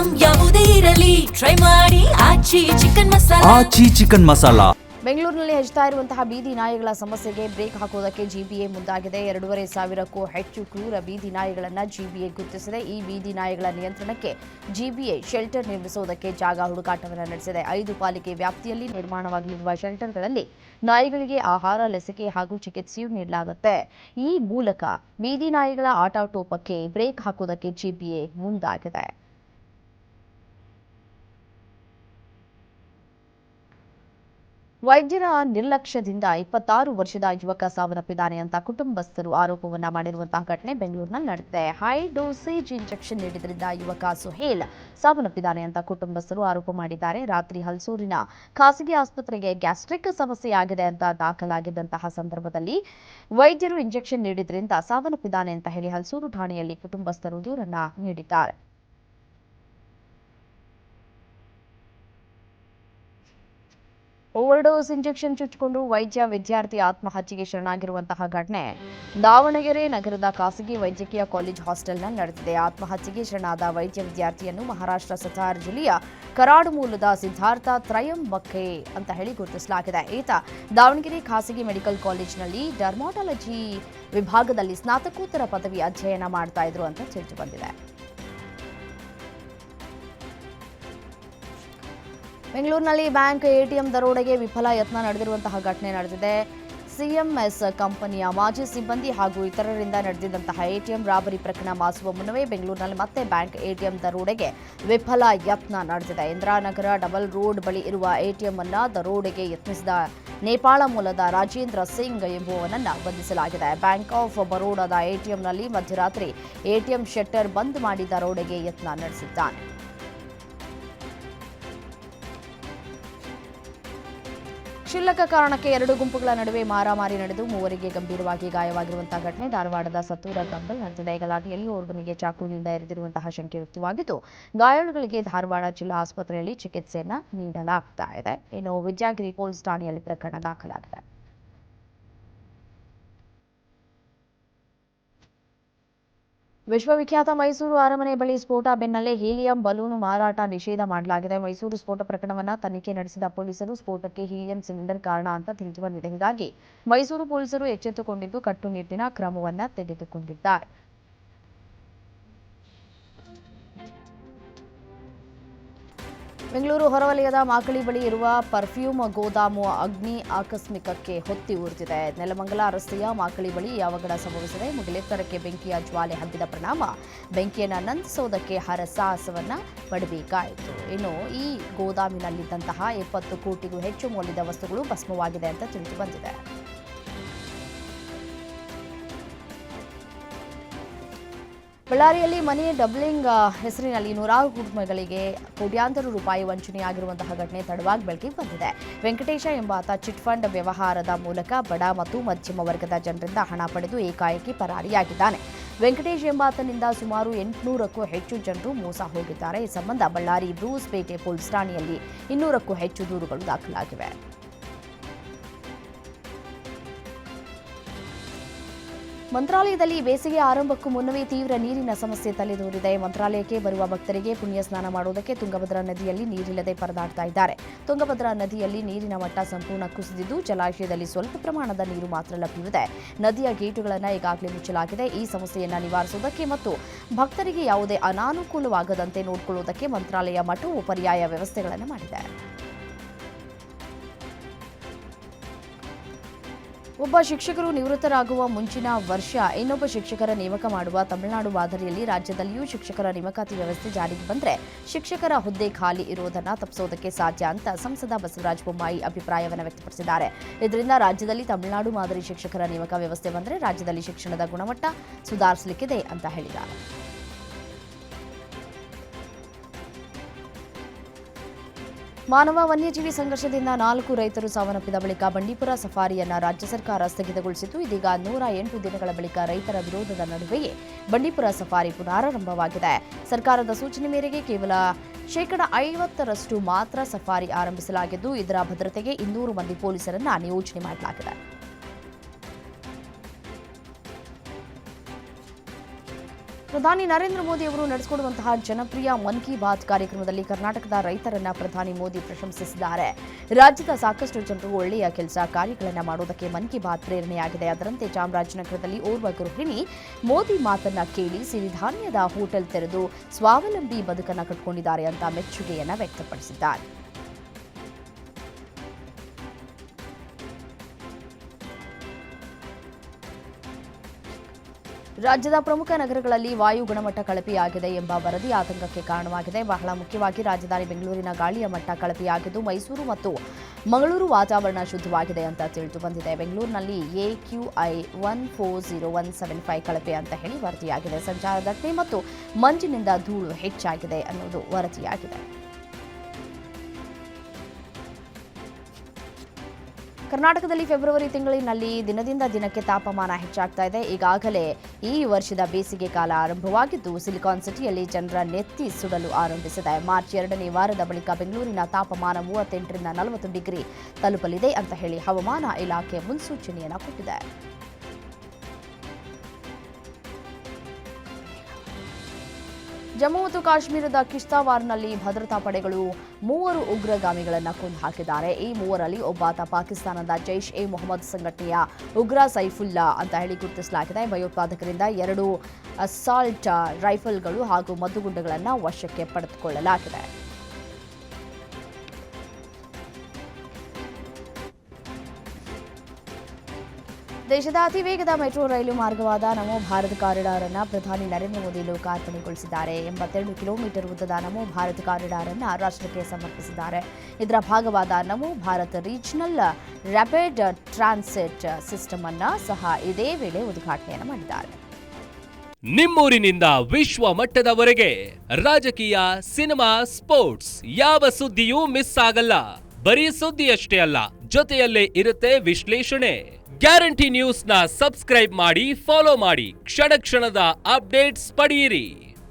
Item ಯಾವುದೇ ಇರಲಿ try ಮಾಡಿ ಆಚಿ ಚಿಕನ್ ಮಸಾಲಾ. ಬೆಂಗಳೂರಿನಲ್ಲಿ ಹೆಚ್ಚುತ್ತಾ ಇರುವಂತಹ ಬೀದಿ ನಾಯಿಗಳ ಸಮಸ್ಯೆಗೆ ಬ್ರೇಕ್ ಹಾಕುವುದಕ್ಕೆ ಜಿಬಿಎ ಮುಂದಾಗಿದೆ. 2,500ಕ್ಕೂ ಹೆಚ್ಚು ಕ್ರೂರ ಬೀದಿ ನಾಯಿಗಳನ್ನು ಜಿಬಿಎ ಗುರುತಿಸಿದೆ. ಈ ಬೀದಿ ನಾಯಿಗಳ ನಿಯಂತ್ರಣಕ್ಕೆ ಜಿಬಿಎ ಶೆಲ್ಟರ್ ನಿರ್ಮಿಸುವುದಕ್ಕೆ ಜಾಗ ಹುಡುಕಾಟವನ್ನು ನಡೆಸಿದೆ. 5 ಪಾಲಿಕೆ ವ್ಯಾಪ್ತಿಯಲ್ಲಿ ನಿರ್ಮಾಣವಾಗಿರುವ ಶೆಲ್ಟರ್ಗಳಲ್ಲಿ ನಾಯಿಗಳಿಗೆ ಆಹಾರ, ಲಸಿಕೆ ಹಾಗೂ ಚಿಕಿತ್ಸೆಯೂ ನೀಡಲಾಗುತ್ತೆ. ಈ ಮೂಲಕ ಬೀದಿ ನಾಯಿಗಳ ಆಟಾಟೋಪಕ್ಕೆ ಬ್ರೇಕ್ ಹಾಕುವುದಕ್ಕೆ ಜಿಬಿಎ ಮುಂದಾಗಿದೆ. ವೈದ್ಯರ ನಿರ್ಲಕ್ಷ್ಯದಿಂದ 26 ವರ್ಷದ ಯುವಕ ಸಾವನ್ನಪ್ಪಿದ್ದಾನೆ ಅಂತ ಕುಟುಂಬಸ್ಥರು ಆರೋಪವನ್ನ ಮಾಡಿರುವಂತಹ ಘಟನೆ ಬೆಂಗಳೂರಿನಲ್ಲಿ ನಡೆದಿದೆ. ಹೈ ಡೋಸೇಜ್ ಇಂಜೆಕ್ಷನ್ ನೀಡಿದ್ರಿಂದ ಯುವಕ ಸುಹೇಲ್ ಸಾವನ್ನಪ್ಪಿದ್ದಾನೆ ಅಂತ ಕುಟುಂಬಸ್ಥರು ಆರೋಪ ಮಾಡಿದ್ದಾರೆ. ರಾತ್ರಿ ಹಲಸೂರಿನ ಖಾಸಗಿ ಆಸ್ಪತ್ರೆಗೆ ಗ್ಯಾಸ್ಟ್ರಿಕ್ ಸಮಸ್ಯೆಯಾಗಿದೆ ಅಂತ ದಾಖಲಾಗಿದ್ದಂತಹ ಸಂದರ್ಭದಲ್ಲಿ ವೈದ್ಯರು ಇಂಜೆಕ್ಷನ್ ನೀಡಿದ್ರಿಂದ ಸಾವನ್ನಪ್ಪಿದ್ದಾನೆ ಅಂತ ಹೇಳಿ ಹಲಸೂರು ಠಾಣೆಯಲ್ಲಿ ಕುಟುಂಬಸ್ಥರು ದೂರನ್ನ ನೀಡಿದ್ದಾರೆ. ಓವರ್ಡೋಸ್ ಇಂಜೆಕ್ಷನ್ ಚುಚ್ಚಿಕೊಂಡು ವಿದ್ಯಾರ್ಥಿ ಆತ್ಮಹತ್ಯೆಗೆ ಶರಣಾಗಿರುವಂತಹ ಘಟನೆ ದಾವಣಗೆರೆ ನಗರದ ಖಾಸಗಿ ವೈದ್ಯಕೀಯ ಕಾಲೇಜ್ ಹಾಸ್ಟೆಲ್ನಲ್ಲಿ ನಡೆದಿದೆ. ಆತ್ಮಹತ್ಯೆಗೆ ಶರಣಾದ ವೈದ್ಯ ವಿದ್ಯಾರ್ಥಿಯನ್ನು ಮಹಾರಾಷ್ಟ್ರ ಸತಾರ್ ಜಿಲ್ಲೆಯ ಕರಾಡು ಮೂಲದ ಸಿದ್ಧಾರ್ಥ ತ್ರಯಂಬಕೆ ಅಂತ ಹೇಳಿ ಗುರುತಿಸಲಾಗಿದೆ. ಈತ ದಾವಣಗೆರೆ ಖಾಸಗಿ ಮೆಡಿಕಲ್ ಕಾಲೇಜಿನಲ್ಲಿ ಡರ್ಮಾಟಾಲಜಿ ವಿಭಾಗದಲ್ಲಿ ಸ್ನಾತಕೋತ್ತರ ಪದವಿ ಅಧ್ಯಯನ ಮಾಡ್ತಾ ಇದ್ರು ಅಂತ ತಿಳಿದು ಬಂದಿದೆ. ಬೆಂಗಳೂರಿನಲ್ಲಿ ಬ್ಯಾಂಕ್ ಎಟಿಎಂ ದರೋಡೆಗೆ ವಿಫಲ ಯತ್ನ ನಡೆದಿರುವಂತಹ ಘಟನೆ ನಡೆದಿದೆ. ಸಿಎಂಎಸ್ ಕಂಪನಿಯ ಮಾಜಿ ಸಿಬ್ಬಂದಿ ಹಾಗೂ ಇತರರಿಂದ ನಡೆದಿದ್ದಂತಹ ಎಟಿಎಂ ರಾಬರಿ ಪ್ರಕರಣ ಮಾಸುವ ಮುನ್ನವೇ ಬೆಂಗಳೂರಿನಲ್ಲಿ ಮತ್ತೆ ಬ್ಯಾಂಕ್ ಎಟಿಎಂ ದರೋಡೆಗೆ ವಿಫಲ ಯತ್ನ ನಡೆದಿದೆ. ಇಂದಿರಾನಗರ ಡಬಲ್ ರೋಡ್ ಬಳಿ ಇರುವ ಎಟಿಎಂ ಅನ್ನ ದರೋಡೆಗೆ ಯತ್ನಿಸಿದ ನೇಪಾಳ ಮೂಲದ ರಾಜೇಂದ್ರ ಸಿಂಗ್ ಎಂಬುವನನ್ನು ಬಂಧಿಸಲಾಗಿದೆ. ಬ್ಯಾಂಕ್ ಆಫ್ ಬರೋಡಾದ ಎಟಿಎಂನಲ್ಲಿ ಮಧ್ಯರಾತ್ರಿ ಎಟಿಎಂ ಶಟ್ಟರ್ ಬಂದ್ ಮಾಡಿ ದರೋಡೆಗೆ ಯತ್ನ ನಡೆಸಿದ್ದಾನೆ. ಕ್ಷುಲ್ಲಕ ಕಾರಣಕ್ಕೆ 2 ಗುಂಪುಗಳ ನಡುವೆ ಮಾರಾಮಾರಿ ನಡೆದು 3 ಗಂಭೀರವಾಗಿ ಗಾಯವಾಗಿರುವಂತಹ ಘಟನೆ ಧಾರವಾಡದ ಸತ್ತೂರ ಗ್ರಾಮದಲ್ಲಿ ನಡೆದಿದೆ. ಗಲಾಟೆಯಲ್ಲಿ ಓರ್ವನಿಗೆ ಚಾಕುವಿನಿಂದ ಇರಿದಿರುವಂತಹ ಶಂಕೆ ವ್ಯಕ್ತವಾಗಿದ್ದು, ಗಾಯಾಳುಗಳಿಗೆ ಧಾರವಾಡ ಜಿಲ್ಲಾ ಆಸ್ಪತ್ರೆಯಲ್ಲಿ ಚಿಕಿತ್ಸೆಯನ್ನ ನೀಡಲಾಗ್ತಾ ಇದೆ. ಇನ್ನು ವಿದ್ಯಾಗಿರಿ ಪೊಲೀಸ್ ಠಾಣೆಯಲ್ಲಿ ಪ್ರಕರಣ ದಾಖಲಾಗಿದೆ. ವಿಶ್ವವಿಖ್ಯಾತ ಮೈಸೂರು ಅರಮನೆ ಬಳಿ ಸ್ಫೋಟ ಬೆನ್ನಲ್ಲೇ ಹೀಲಿಯಂ ಬಲೂನು ಮಾರಾಟ ನಿಷೇಧ ಮಾಡಲಾಗಿದೆ. ಮೈಸೂರು ಸ್ಫೋಟ ಪ್ರಕರಣವನ್ನು ತನಿಖೆ ನಡೆಸಿದ ಪೊಲೀಸರು ಸ್ಫೋಟಕ್ಕೆ ಹೀಲಿಯಂ ಸಿಲಿಂಡರ್ ಕಾರಣ ಅಂತ ತಿಳಿದು ಬಂದಿದೆ. ಹೀಗಾಗಿ ಮೈಸೂರು ಪೊಲೀಸರು ಎಚ್ಚೆತ್ತುಕೊಂಡಿದ್ದು ಕಟ್ಟುನಿಟ್ಟಿನ ಕ್ರಮವನ್ನು ತೆಗೆದುಕೊಂಡಿದ್ದಾರೆ. ಬೆಂಗಳೂರು ಹೊರವಲಯದ ಮಾಕಳಿ ಬಳಿ ಇರುವ ಪರ್ಫ್ಯೂಮ್ ಗೋದಾಮು ಅಗ್ನಿ ಆಕಸ್ಮಿಕಕ್ಕೆ ಹೊತ್ತಿ ಉರಿದಿದೆ. ನೆಲಮಂಗಲ ರಸ್ತೆಯ ಮಾಕಳಿ ಬಳಿ ಯಾವಗಡ ಸಂಭವಿಸಿದೆ. ಮುಗಿಲೆತ್ತರಕ್ಕೆ ಬೆಂಕಿಯ ಜ್ವಾಲೆ ಹಬ್ಬಿದ ಪರಿಣಾಮ ಬೆಂಕಿಯನ್ನು ನಂದಿಸೋದಕ್ಕೆ ಹರಸಾಹಸವನ್ನ ಪಡಬೇಕಾಯಿತು. ಇನ್ನು ಈ ಗೋದಾಮಿನಲ್ಲಿದ್ದಂತಹ 70 ಕೋಟಿಗೂ ಹೆಚ್ಚು ಮೌಲ್ಯದ ವಸ್ತುಗಳು ಭಸ್ಮವಾಗಿದೆ ಅಂತ ತಿಳಿದು ಬಂದಿದೆ. ಬಳ್ಳಾರಿಯಲ್ಲಿ ಮನಿ ಡಬ್ಲಿಂಗ್ ಹೆಸರಿನಲ್ಲಿ 100 ಕುಟುಂಬಗಳಿಗೆ ಕೋಟ್ಯಾಂತರ ರೂಪಾಯಿ ವಂಚನೆಯಾಗಿರುವಂತಹ ಘಟನೆ ತಡವಾಗಿ ಬೆಳಕಿಗೆ ಬಂದಿದೆ. ವೆಂಕಟೇಶ ಎಂಬಾತ ಚಿಟ್ ಫಂಡ್ ವ್ಯವಹಾರದ ಮೂಲಕ ಬಡ ಮತ್ತು ಮಧ್ಯಮ ವರ್ಗದ ಜನರಿಂದ ಹಣ ಪಡೆದು ಏಕಾಏಕಿ ಪರಾರಿಯಾಗಿದ್ದಾನೆ. ವೆಂಕಟೇಶ್ ಎಂಬಾತನಿಂದ ಸುಮಾರು 800ಕ್ಕೂ ಹೆಚ್ಚು ಜನರು ಮೋಸ ಹೋಗಿದ್ದಾರೆ. ಈ ಸಂಬಂಧ ಬಳ್ಳಾರಿ ಬ್ರೂಸ್ ಪೇಟೆ ಪೊಲೀಸ್ ಠಾಣೆಯಲ್ಲಿ 200ಕ್ಕೂ ಹೆಚ್ಚು ದೂರುಗಳು ದಾಖಲಾಗಿವೆ. ಮಂತ್ರಾಲಯದಲ್ಲಿ ಬೇಸಿಗೆ ಆರಂಭಕ್ಕೂ ಮುನ್ನವೇ ತೀವ್ರ ನೀರಿನ ಸಮಸ್ಯೆ ತಲೆದೋರಿದೆ. ಮಂತ್ರಾಲಯಕ್ಕೆ ಬರುವ ಭಕ್ತರಿಗೆ ಪುಣ್ಯ ಸ್ನಾನ ಮಾಡುವುದಕ್ಕೆ ತುಂಗಭದ್ರಾ ನದಿಯಲ್ಲಿ ನೀರಿಲ್ಲದೆ ಪರದಾಡ್ತಾ ಇದ್ದಾರೆ. ತುಂಗಭದ್ರಾ ನದಿಯಲ್ಲಿ ನೀರಿನ ಮಟ್ಟ ಸಂಪೂರ್ಣ ಕುಸಿದಿದ್ದು ಜಲಾಶಯದಲ್ಲಿ ಸ್ವಲ್ಪ ಪ್ರಮಾಣದ ನೀರು ಮಾತ್ರ ಲಭ್ಯವಿದೆ. ನದಿಯ ಗೇಟುಗಳನ್ನು ಈಗಾಗಲೇ ಮುಚ್ಚಲಾಗಿದೆ. ಈ ಸಮಸ್ಯೆಯನ್ನು ನಿವಾರಿಸುವುದಕ್ಕೆ ಮತ್ತು ಭಕ್ತರಿಗೆ ಯಾವುದೇ ಅನಾನುಕೂಲವಾಗದಂತೆ ನೋಡಿಕೊಳ್ಳುವುದಕ್ಕೆ ಮಂತ್ರಾಲಯ ಮಠವು ಪರ್ಯಾಯ ವ್ಯವಸ್ಥೆಗಳನ್ನು ಮಾಡಿದೆ. ಒಬ್ಬ ಶಿಕ್ಷಕರು ನಿವೃತ್ತರಾಗುವ ಮುಂಚಿನ ವರ್ಷ ಇನ್ನೊಬ್ಬ ಶಿಕ್ಷಕರ ನೇಮಕ ಮಾಡುವ ತಮಿಳುನಾಡು ಮಾದರಿಯಲ್ಲಿ ರಾಜ್ಯದಲ್ಲಿಯೂ ಶಿಕ್ಷಕರ ನೇಮಕಾತಿ ವ್ಯವಸ್ಥೆ ಜಾರಿಗೆ ಬಂದರೆ ಶಿಕ್ಷಕರ ಹುದ್ದೆ ಖಾಲಿ ಇರುವುದನ್ನು ತಪ್ಪಿಸೋದಕ್ಕೆ ಸಾಧ್ಯ ಅಂತ ಸಂಸದ ಬಸವರಾಜ ಬೊಮ್ಮಾಯಿ ಅಭಿಪ್ರಾಯವನ್ನು ವ್ಯಕ್ತಪಡಿಸಿದ್ದಾರೆ. ಇದರಿಂದ ರಾಜ್ಯದಲ್ಲಿ ತಮಿಳುನಾಡು ಮಾದರಿ ಶಿಕ್ಷಕರ ನೇಮಕ ವ್ಯವಸ್ಥೆ ಬಂದರೆ ರಾಜ್ಯದಲ್ಲಿ ಶಿಕ್ಷಣದ ಗುಣಮಟ್ಟ ಸುಧಾರಿಸಲಿಕ್ಕಿದೆ ಅಂತ ಹೇಳಿದ್ದಾರೆ. ಮಾನವ ವನ್ಯಜೀವಿ ಸಂಘರ್ಷದಿಂದ 4 ರೈತರು ಸಾವನ್ನಪ್ಪಿದ ಬಳಿಕ ಬಂಡೀಪುರ ಸಫಾರಿಯನ್ನು ರಾಜ್ಯ ಸರ್ಕಾರ ಸ್ಥಗಿತಗೊಳಿಸಿತು. ಇದೀಗ 108 ದಿನಗಳ ಬಳಿಕ ರೈತರ ವಿರೋಧದ ನಡುವೆಯೇ ಬಂಡೀಪುರ ಸಫಾರಿ ಪುನರಾರಂಭವಾಗಿದೆ. ಸರ್ಕಾರದ ಸೂಚನೆ ಮೇರೆಗೆ ಕೇವಲ 50% ಮಾತ್ರ ಸಫಾರಿ ಆರಂಭಿಸಲಾಗಿದ್ದು ಇದರ ಭದ್ರತೆಗೆ 200 ಮಂದಿ ಪೊಲೀಸರನ್ನು ನಿಯೋಜನೆ ಮಾಡಲಾಗಿದೆ. ಪ್ರಧಾನಿ ನರೇಂದ್ರ ಮೋದಿ ಅವರು ನಡೆಸಿಕೊಡುವಂತಹ ಜನಪ್ರಿಯ ಮನ್ ಕಿ ಬಾತ್ ಕಾರ್ಯಕ್ರಮದಲ್ಲಿ ಕರ್ನಾಟಕದ ರೈತರನ್ನ ಪ್ರಧಾನಿ ಮೋದಿ ಪ್ರಶಂಸಿಸಿದ್ದಾರೆ. ರಾಜ್ಯದ ಸಾಕಷ್ಟು ಜನರು ಒಳ್ಳೆಯ ಕೆಲಸ ಕಾರ್ಯಗಳನ್ನು ಮಾಡುವುದಕ್ಕೆ ಮನ್ ಕಿ ಬಾತ್ ಪ್ರೇರಣೆಯಾಗಿದೆ. ಅದರಂತೆ ಚಾಮರಾಜನಗರದಲ್ಲಿ ಓರ್ವ ಗೃಹಿಣಿ ಮೋದಿ ಮಾತನ್ನ ಕೇಳಿ ಸಿರಿಧಾನ್ಯದ ಹೋಟೆಲ್ ತೆರೆದು ಸ್ವಾವಲಂಬಿ ಬದುಕನ್ನು ಕಟ್ಟಿಕೊಂಡಿದ್ದಾರೆ ಅಂತ ಮೆಚ್ಚುಗೆಯನ್ನ ವ್ಯಕ್ತಪಡಿಸಿದ್ದಾರೆ. ರಾಜ್ಯದ ಪ್ರಮುಖ ನಗರಗಳಲ್ಲಿ ವಾಯು ಗುಣಮಟ್ಟ ಕಳಪೆಯಾಗಿದೆ ಎಂಬ ವರದಿ ಆತಂಕಕ್ಕೆ ಕಾರಣವಾಗಿದೆ. ಬಹಳ ಮುಖ್ಯವಾಗಿ ರಾಜಧಾನಿ ಬೆಂಗಳೂರಿನ ಗಾಳಿಯ ಮಟ್ಟ ಕಳಪೆಯಾಗಿದ್ದು, ಮೈಸೂರು ಮತ್ತು ಮಂಗಳೂರು ವಾತಾವರಣ ಶುದ್ಧವಾಗಿದೆ ಅಂತ ತಿಳಿದು ಬಂದಿದೆ. ಬೆಂಗಳೂರಿನಲ್ಲಿ AQI 140175 ಕಳಪೆ ಅಂತ ಹೇಳಿ ವರದಿಯಾಗಿದೆ. ಸಂಚಾರ ದಟ್ಟಣೆ ಮತ್ತು ಮಂಜಿನಿಂದ ಧೂಳು ಹೆಚ್ಚಾಗಿದೆ ಅನ್ನೋದು ವರದಿಯಾಗಿದೆ. ಕರ್ನಾಟಕದಲ್ಲಿ ಫೆಬ್ರವರಿ ತಿಂಗಳಿನಲ್ಲಿ ದಿನದಿಂದ ದಿನಕ್ಕೆ ತಾಪಮಾನ ಹೆಚ್ಚಾಗ್ತಾ ಇದೆ. ಈಗಾಗಲೇ ಈ ವರ್ಷದ ಬೇಸಿಗೆ ಕಾಲ ಆರಂಭವಾಗಿದ್ದು, ಸಿಲಿಕಾನ್ ಸಿಟಿಯಲ್ಲಿ ಜನರ ನೆತ್ತಿ ಸುಡಲು ಆರಂಭಿಸಿದೆ. ಮಾರ್ಚ್ 2ನೇ ವಾರದ ಬಳಿಕ ಬೆಂಗಳೂರಿನ ತಾಪಮಾನ 38 ರಿಂದ 40 ಡಿಗ್ರಿ ತಲುಪಲಿದೆ ಅಂತ ಹೇಳಿ ಹವಾಮಾನ ಇಲಾಖೆ ಮುನ್ಸೂಚನೆಯನ್ನು ಕೊಟ್ಟಿದೆ. ಜಮ್ಮು ಮತ್ತು ಕಾಶ್ಮೀರದ ಕಿಶ್ತವಾರ್ನಲ್ಲಿ ಭದ್ರತಾ ಪಡೆಗಳು 3 ಉಗ್ರಗಾಮಿಗಳನ್ನು ಕೊಂದು ಹಾಕಿದ್ದಾರೆ. ಈ ಮೂವರಲ್ಲಿ ಒಬ್ಬಾತ ಪಾಕಿಸ್ತಾನದ ಜೈಷ್ ಎ ಮೊಹಮ್ಮದ್ ಸಂಘಟನೆಯ ಉಗ್ರ ಸೈಫುಲ್ಲಾ ಅಂತ ಹೇಳಿ ಗುರುತಿಸಲಾಗಿದೆ. ಭಯೋತ್ಪಾದಕರಿಂದ 2 ಅಸಾಲ್ಟ್ ರೈಫಲ್ಗಳು ಹಾಗೂ ಮದ್ದುಗುಂಡುಗಳನ್ನು ವಶಕ್ಕೆ ಪಡೆದುಕೊಳ್ಳಲಾಗಿದೆ. ದೇಶದ ಅತಿ ವೇಗದ ಮೆಟ್ರೋ ರೈಲು ಮಾರ್ಗವಾದ ನಮೋ ಭಾರತ್ ಕಾರಿಡಾರ್ ಅನ್ನು ಪ್ರಧಾನಿ ನರೇಂದ್ರ ಮೋದಿ ಲೋಕಾರ್ಪಣೆಗೊಳಿಸಿದ್ದಾರೆ. 82 ಕಿಲೋಮೀಟರ್ ಉದ್ದದ ನಮೋ ಭಾರತ್ ಕಾರಿಡಾರ್ ಅನ್ನು ರಾಷ್ಟ್ರಕ್ಕೆ ಸಮರ್ಪಿಸಿದ್ದಾರೆ. ಇದರ ಭಾಗವಾದ ನಮೋ Bharat regional rapid transit system ಅನ್ನು ಸಹ ಇದೇ ವೇಳೆ ಉದ್ಘಾಟನೆಯನ್ನು ಮಾಡಿದ್ದಾರೆ. ನಿಮ್ಮೂರಿನಿಂದ ವಿಶ್ವ ಮಟ್ಟದವರೆಗೆ ರಾಜಕೀಯ, ಸಿನಿಮಾ, ಸ್ಪೋರ್ಟ್ಸ್ ಯಾವ ಸುದ್ದಿಯೂ ಮಿಸ್ ಆಗಲ್ಲ. ಬರೀ ಸುದ್ದಿಯಷ್ಟೇ ಅಲ್ಲ, ಜೊತೆಯಲ್ಲೇ ಇರುತ್ತೆ ವಿಶ್ಲೇಷಣೆ. ಗ್ಯಾರಂಟಿ ನ್ಯೂಸ್ನ ಸಬ್ಸ್ಕ್ರೈಬ್ ಮಾಡಿ, ಫಾಲೋ ಮಾಡಿ, ಕ್ಷಣ ಕ್ಷಣದ ಅಪ್ಡೇಟ್ಸ್ ಪಡೆಯಿರಿ.